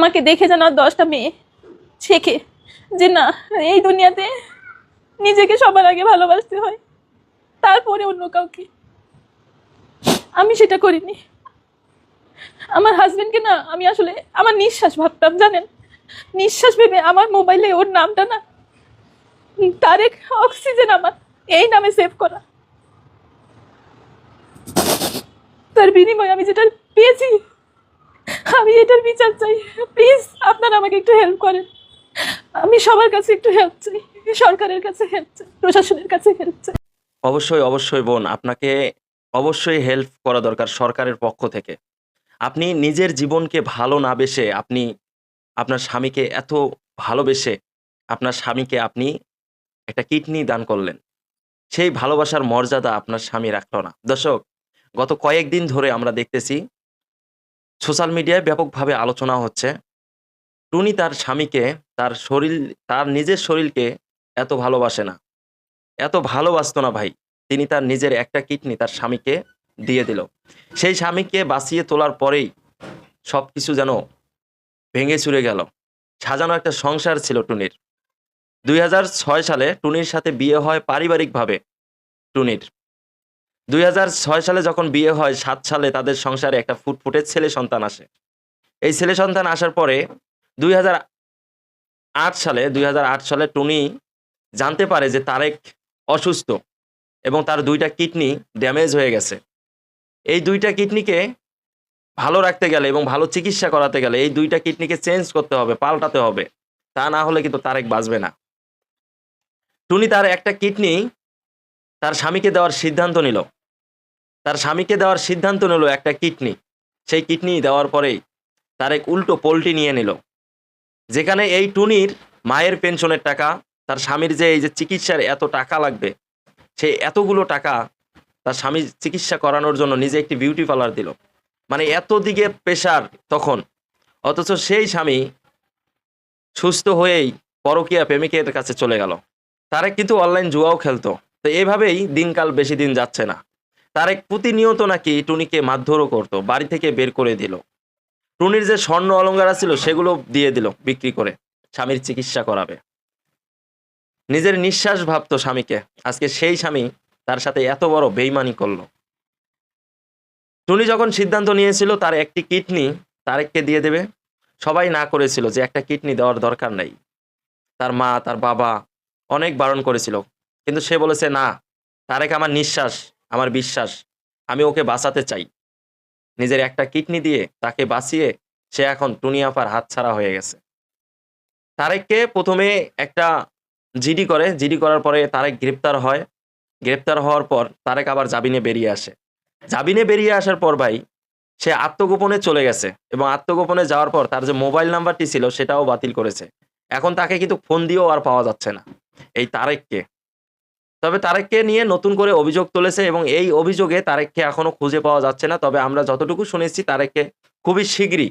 আমাকে দেখে যেন 10টা মেয়ে শেখে যে না, এই দুনিয়াতে নিজেকে সবার আগে ভালোবাসতে হয়, তারপরে অন্য কাউকে। আমি সেটা করিনি। আমার হাজবেন্ডকে না আমি আসলে আমার নিঃশ্বাস ভাবতাম, জানেন, নিঃশ্বাস ভেবে আমার মোবাইলে ওর নামটা না তারেক অক্সিজেন আমার এই নামে সেভ করা। তার বিনিময়ে আমি যেটা পেয়েছি, আমি এটার বিচার চাই। প্লিজ আপনারা আমাকে একটু হেল্প করেন। আমি সবার কাছে একটু হেল্প চাই, সরকারের কাছে হেল্প চাই, প্রশাসনের কাছে হেল্প চাই। অবশ্যই অবশ্যই বোন, আপনাকে অবশ্যই হেল্প করা দরকার সরকারের পক্ষ থেকে। আপনি নিজের জীবনকে ভালো না বেসে আপনি আপনার স্বামীকে এত ভালোবেসে আপনার স্বামীকে আপনি একটা কিডনি দান করলেন। সেই ভালোবাসার মর্যাদা আপনার স্বামী রাখল না। দর্শক, গত কয়েকদিন ধরে আমরা দেখতেছি সোশ্যাল মিডিয়ায় ব্যাপকভাবে আলোচনা হচ্ছে টুনি তার স্বামীকে, তার নিজের শরীরকে এত ভালোবাসে না, এত ভালোবাসতো না ভাই। তিনি তার নিজের একটা কিডনি তার স্বামীকে দিয়ে দিল। সেই স্বামীকে বাঁচিয়ে তোলার পরেই সবকিছু যেন ভেঙে চুরে গেল। সাজানো একটা সংসার ছিল টুনির। 2006 সালে টুনির সাথে বিয়ে হয় পারিবারিকভাবে টুনির। 2006 সালে যখন বিয়ে হয়, 7 সালে তাদের সংসারে একটা ফুটফুটে ছেলে সন্তান আসে। এই ছেলে সন্তান আসার পরে 2008 সালে টুনি জানতে পারে যে তারেক অসুস্থ এবং তার 2টা কিডনি ড্যামেজ হয়ে গেছে। এই 2টা কিডনিকে ভালো রাখতে গেলে এবং ভালো চিকিৎসা করাতে গেলে এই 2টা কিডনিকে চেঞ্জ করতে হবে, পাল্টাতে হবে। তা না হলে কিন্তু তারেক বাঁচবে না। টুনি তার একটা কিডনি তার স্বামীকে দেওয়ার সিদ্ধান্ত নিল। একটা কিডনি। সেই কিডনি দেওয়ার পরেই তারেক উল্টো পোল্টি নিয়ে নিল। যেখানে এই টুনির মায়ের পেনশনের টাকা, তার স্বামীর যে এই যে চিকিৎসার এত টাকা লাগবে, সেই এতগুলো টাকা তার স্বামীর চিকিৎসা করানোর জন্য নিজে একটি বিউটি পার্লার দিল। মানে এত দিকে প্রেশার তখন, অথচ সেই স্বামী সুস্থ হয়েই পরকীয়া প্রেমিকের কাছে চলে গেল। তারেক কিন্তু অনলাইন জুয়াও খেলতো। তো এইভাবেই দিনকাল বেশি দিন যাচ্ছে না। তারেক প্রতিনিয়ত নাকি টুনিকে মারধরও করতো, বাড়ি থেকে বের করে দিল। টুনির যে স্বর্ণ অলংকার ছিল সেগুলো দিয়ে দিল বিক্রি করে, স্বামীর চিকিৎসা করাবে। নিজের নিঃশ্বাস ভাবতো স্বামীকে, আজকে সেই স্বামী তার সাথে এত বড় বেইমানি করলো। টুনি যখন সিদ্ধান্ত নিয়েছিল তার একটি কিডনি তারেককে দিয়ে দেবে, সবাই না করেছিল যে একটা কিডনি দেওয়ার দরকার নাই। তার মা, তার বাবা অনেক বারণ করেছিল, কিন্তু সে বলেছে না, তারেক আমার নিঃশ্বাস, আমার বিশ্বাস, আমি ওকে বাঁচাতে চাই। নিজের একটা কিডনি দিয়ে তাকে বাঁচিয়ে সে এখন টুনি আপার হাতছাড়া হয়ে গেছে। তারেককে প্রথমে একটা জিডি করে, জিডি করার পরে তারেক গ্রেপ্তার হয়। গ্রেপ্তার হওয়ার পর তারেক আবার জামিনে বেরিয়ে আসে। জামিনে বেরিয়ে আসার পর ভাই সে আত্মগোপনে চলে গেছে, এবং আত্মগোপনে যাওয়ার পর তার যে মোবাইল নাম্বারটি ছিল সেটাও বাতিল করেছে। এখন তাকে কিন্তু ফোন দিয়েও আর পাওয়া যাচ্ছে না এই তারেককে। তবে তারেককে নিয়ে নতুন করে অভিযোগ তুলেছে এবং এই অভিযোগে তারেককে এখনো খুঁজে পাওয়া যাচ্ছে না। তবে আমরা যতটুকু শুনেছি তারেককে খুবই শীঘ্রই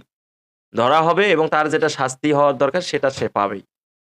ধরা হবে এবং তার যেটা শাস্তি হওয়ার দরকার সেটা সে পাবেই।